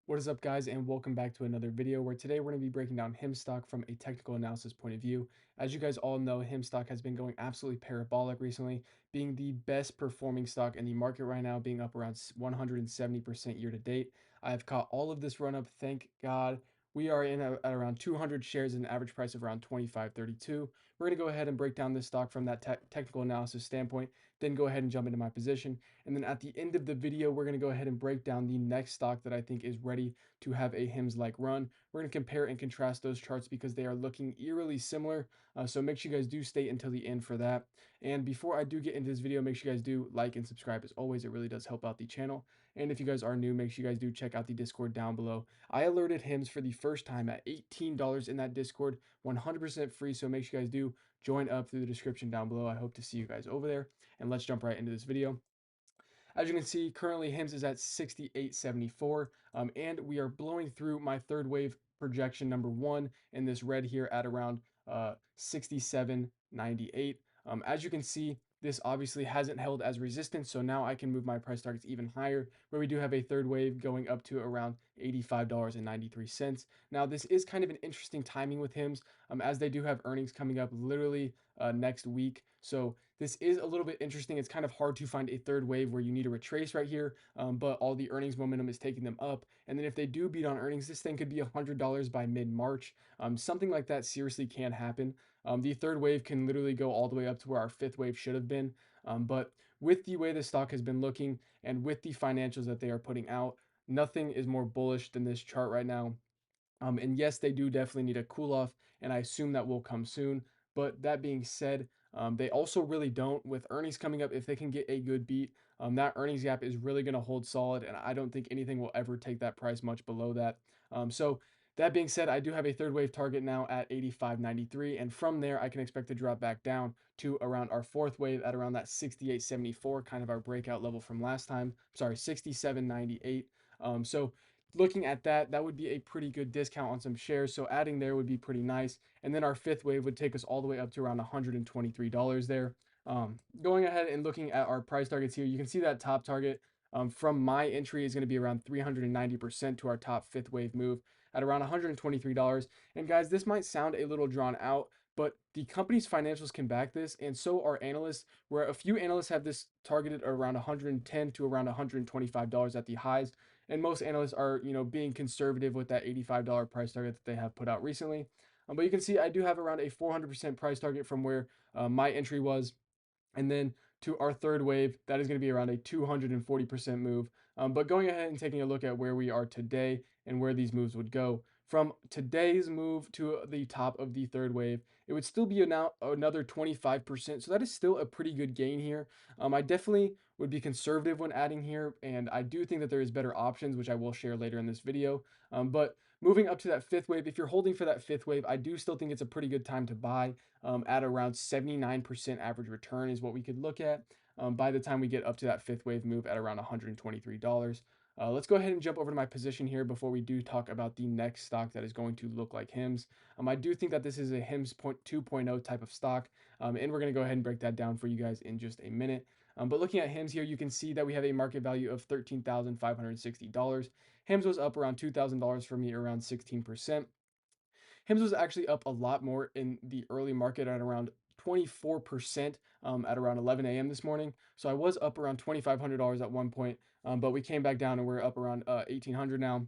What is up, guys, and welcome back to another video where today we're going to be breaking down HIM stock from a technical analysis point of view. As you guys all know, HIM stock has been going absolutely parabolic recently, being the best performing stock in the market right now, being up around 170% year to date. I have caught all of this run up, thank God. We are at around 200 shares at an average price of around 25.32. We're going to go ahead and break down this stock from that technical analysis standpoint, then go ahead and jump into my position. And then at the end of the video, we're going to go ahead and break down the next stock that I think is ready to have a HIMS-like run. We're going to compare and contrast those charts because they are looking eerily similar. So make sure you guys do stay until the end for that. And before I do get into this video, make sure you guys do like and subscribe. As always, it really does help out the channel. And if you guys are new, make sure you guys do check out the Discord down below. I alerted HIMS for the first time at $18 in that Discord, 100% free. So make sure you guys do join up through the description down below. I hope to see you guys over there. And let's jump right into this video. As you can see, currently HIMS is at 68.74, and we are blowing through my third wave projection number one in this red here at around 67.98. As you can see, this obviously hasn't held as resistance, so now I can move my price targets even higher, where we do have a third wave going up to around $85.93. Now, this is kind of an interesting timing with HIMS, as they do have earnings coming up literally next week. So this is a little bit interesting. It's kind of hard to find a third wave where you need to retrace right here, but all the earnings momentum is taking them up. And then if they do beat on earnings, this thing could be $100 by mid-March. Something like that seriously can happen. The third wave can literally go all the way up to where our fifth wave should have been. But with the way the stock has been looking and with the financials that they are putting out, nothing is more bullish than this chart right now. And yes, they do definitely need a cool off, and I assume that will come soon. But that being said, they also really don't. With earnings coming up, if they can get a good beat, that earnings gap is really going to hold solid, and I don't think anything will ever take that price much below that. So that being said, I do have a third wave target now at 85.93, and from there, I can expect to drop back down to around our fourth wave at around that 68.74, kind of our breakout level from last time. Sorry, 67.98. So looking at that, that would be a pretty good discount on some shares. So adding there would be pretty nice. And then our fifth wave would take us all the way up to around $123 there. Going ahead and looking at our price targets here, you can see that top target from my entry is going to be around 390% to our top fifth wave move at around $123. And guys, this might sound a little drawn out, but the company's financials can back this, and so are analysts, where a few analysts have this targeted around 110 to around $125 at the highs, and most analysts are, being conservative with that $85 price target that they have put out recently. But you can see I do have around a 400% price target from where my entry was, and then to our third wave, that is going to be around a 240% move. But going ahead and taking a look at where we are today and where these moves would go. From today's move to the top of the third wave, it would still be now another 25%. So that is still a pretty good gain here. I definitely would be conservative when adding here, and I do think that there is better options, which I will share later in this video. But moving up to that fifth wave, if you're holding for that fifth wave, I do still think it's a pretty good time to buy at around 79% average return is what we could look at by the time we get up to that fifth wave move at around $123. Let's go ahead and jump over to my position here before we do talk about the next stock that is going to look like HIMS. I do think that this is a HIMS 2.0 type of stock, and we're going to go ahead and break that down for you guys in just a minute. But looking at HIMS here, you can see that we have a market value of $13,560. HIMS was up around $2,000 for me, around 16%. HIMS was actually up a lot more in the early market at around 24% at around 11 a.m. this morning. So I was up around $2,500 at one point, but we came back down and we're up around 1,800 now.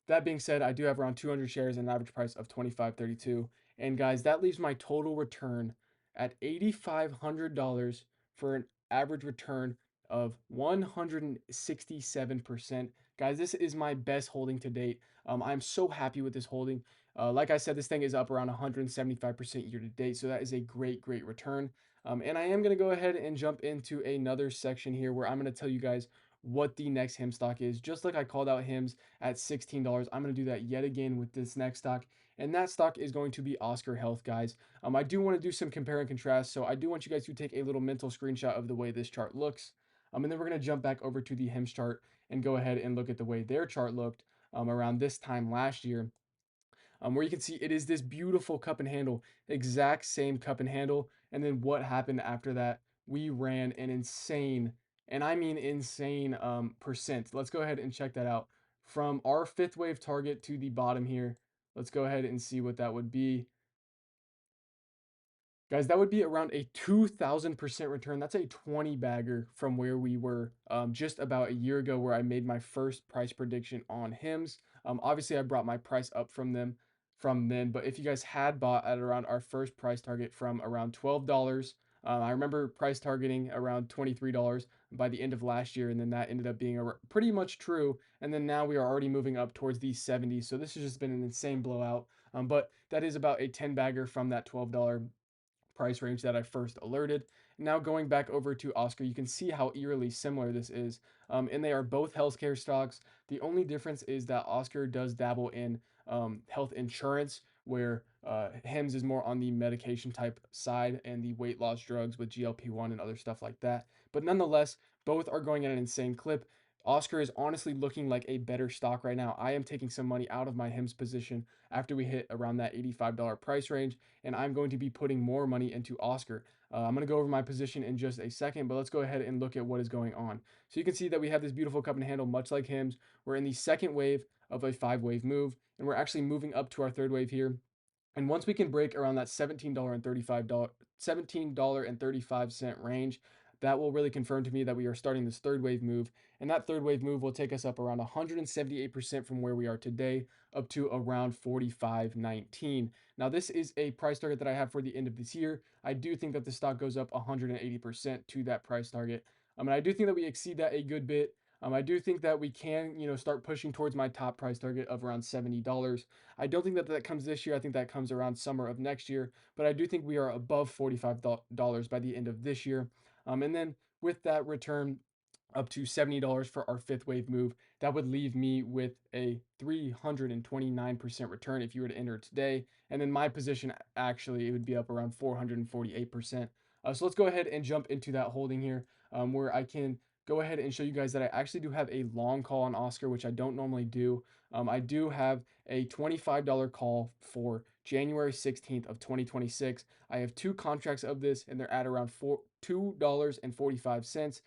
That being said, I do have around 200 shares and an average price of 25.32. And guys, that leaves my total return at $8,500 for an average return of 167%. Guys, this is my best holding to date. I'm so happy with this holding. Like I said, this thing is up around 175% year to date. So that is a great, great return. And I am going to go ahead and jump into another section here where I'm going to tell you guys what the next HIM stock is. Just like I called out HIMS at $16, I'm going to do that yet again with this next stock. And that stock is going to be Oscar Health, guys. I do want to do some compare and contrast. So I do want you guys to take a little mental screenshot of the way this chart looks. And then we're going to jump back over to the HIMS chart and go ahead and look at the way their chart looked around this time last year. Where you can see it is this beautiful cup and handle, exact same cup and handle. And then what happened after that? We ran an insane, and I mean insane, percent. Let's go ahead and check that out. from our fifth wave target to the bottom here. Let's go ahead and see what that would be. Guys, that would be around a 2,000% return. That's a 20 bagger from where we were just about a year ago, where I made my first price prediction on HIMS. Obviously, I brought my price up from then, but if you guys had bought at around our first price target from around $12, I remember price targeting around $23 by the end of last year, and then that ended up being pretty much true. And then now we are already moving up towards the 70s. So this has just been an insane blowout. But that is about a 10 bagger from that $12 price range that I first alerted. Now going back over to Oscar, you can see how eerily similar this is. And they are both healthcare stocks. The only difference is that Oscar does dabble in health insurance, where HIMS is more on the medication type side and the weight loss drugs with GLP-1 and other stuff like that. But nonetheless, both are going at an insane clip. Oscar is honestly looking like a better stock right now. I am taking some money out of my HIMS position after we hit around that $85 price range, and I'm going to be putting more money into Oscar. I'm going to go over my position in just a second, but let's go ahead and look at what is going on. So you can see that we have this beautiful cup and handle, much like HIMS. We're in the second wave of a 5-wave move, and we're actually moving up to our third wave here. And once we can break around that $17.35 range, that will really confirm to me that we are starting this third wave move. And that third wave move will take us up around 178% from where we are today, up to around 45.19. Now, this is a price target that I have for the end of this year. I do think that the stock goes up 180% to that price target. And I do think that we exceed that a good bit. I do think that we can, start pushing towards my top price target of around $70. I don't think that that comes this year. I think that comes around summer of next year. But I do think we are above $45 by the end of this year. And then with that return up to $70 for our fifth wave move, that would leave me with a 329% return if you were to enter today. And then my position, actually, it would be up around 448%. So let's go ahead and jump into that holding here, where I can go ahead and show you guys that I actually do have a long call on Oscar, which I don't normally do. I do have a $25 call for January 16th of 2026. I have two contracts of this, and they're at around $2.45.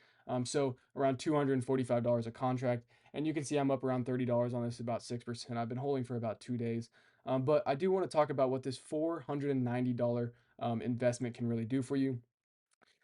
So around $245 a contract. And you can see I'm up around $30 on this, about 6%. I've been holding for about 2 days. But I do want to talk about what this $490 investment can really do for you.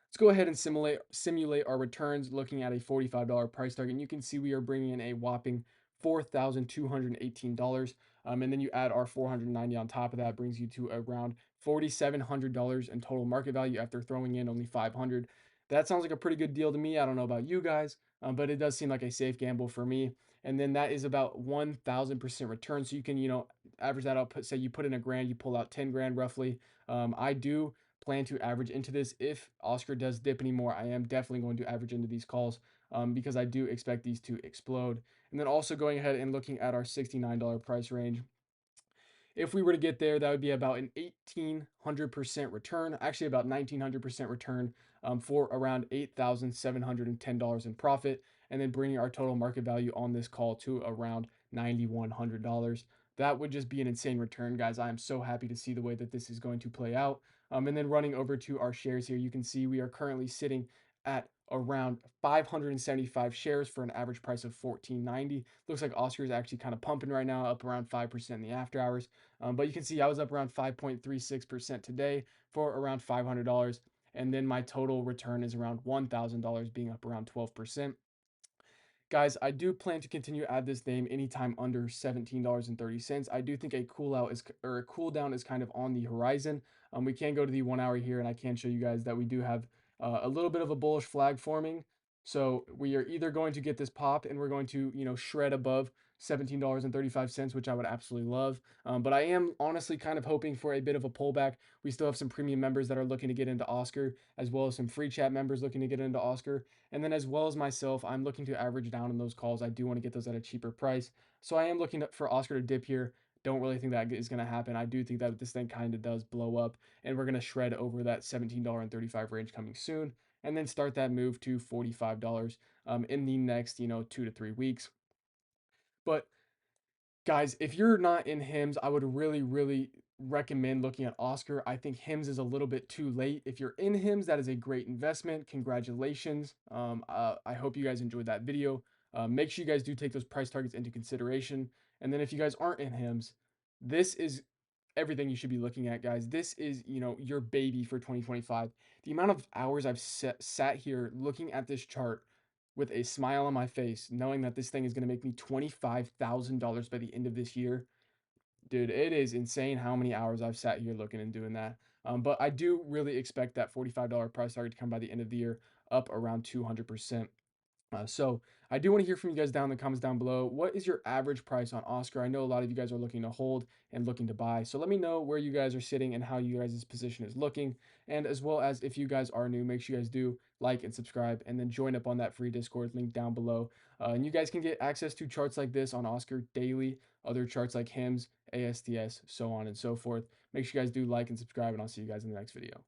Let's go ahead and simulate our returns looking at a $45 price target. And you can see we are bringing in a whopping $4,218. And then you add our 490 on top of that, brings you to around $4,700 in total market value after throwing in only 500. That sounds like a pretty good deal to me. I don't know about you guys, but it does seem like a safe gamble for me. And then that is about 1,000% return. So you can, average that out. Say you put in a grand, you pull out 10 grand roughly. I do plan to average into this. If Oscar does dip anymore, I am definitely going to average into these calls, because I do expect these to explode. And then also going ahead and looking at our $69 price range. If we were to get there, that would be about an 1,800% return, actually about 1,900% return, for around $8,710 in profit, and then bringing our total market value on this call to around $9,100. That would just be an insane return, guys. I am so happy to see the way that this is going to play out. And then running over to our shares here, you can see we are currently sitting at around 575 shares for an average price of $14.90. Looks like Oscar is actually kind of pumping right now, up around 5% in the after hours. But you can see I was up around 5.36% today for around $500. And then my total return is around $1,000, being up around 12%. Guys, I do plan to continue to add this name anytime under $17.30. I do think a cool down is kind of on the horizon. We can go to the 1 hour here, and I can show you guys that we do have a little bit of a bullish flag forming. So we are either going to get this pop and we're going to, shred above $17.35, which I would absolutely love. But I am honestly kind of hoping for a bit of a pullback. We still have some premium members that are looking to get into Oscar, as well as some free chat members looking to get into Oscar. And then as well as myself, I'm looking to average down on those calls. I do want to get those at a cheaper price. So I am looking for Oscar to dip here. Don't really think that is going to happen. I do think that this thing kind of does blow up, and we're going to shred over that $17.35 range coming soon, and then start that move to $45 in the next, 2 to 3 weeks. But guys, if you're not in HIMS, I would really, really recommend looking at Oscar. I think HIMS is a little bit too late. If you're in HIMS, that is a great investment. Congratulations. I hope you guys enjoyed that video. Make sure you guys do take those price targets into consideration. And then if you guys aren't in HIMS, this is everything you should be looking at, guys. This is, your baby for 2025. The amount of hours I've sat here looking at this chart with a smile on my face, knowing that this thing is going to make me $25,000 by the end of this year. Dude, it is insane how many hours I've sat here looking and doing that. But I do really expect that $45 price target to come by the end of the year, up around 200%. So I do want to hear from you guys down in the comments down below. What is your average price on Oscar? I know a lot of you guys are looking to hold and looking to buy. So let me know where you guys are sitting and how you guys' position is looking. And as well as if you guys are new, make sure you guys do like and subscribe and then join up on that free Discord link down below. And you guys can get access to charts like this on Oscar daily, other charts like HIMS, ASTS, so on and so forth. Make sure you guys do like and subscribe, and I'll see you guys in the next video.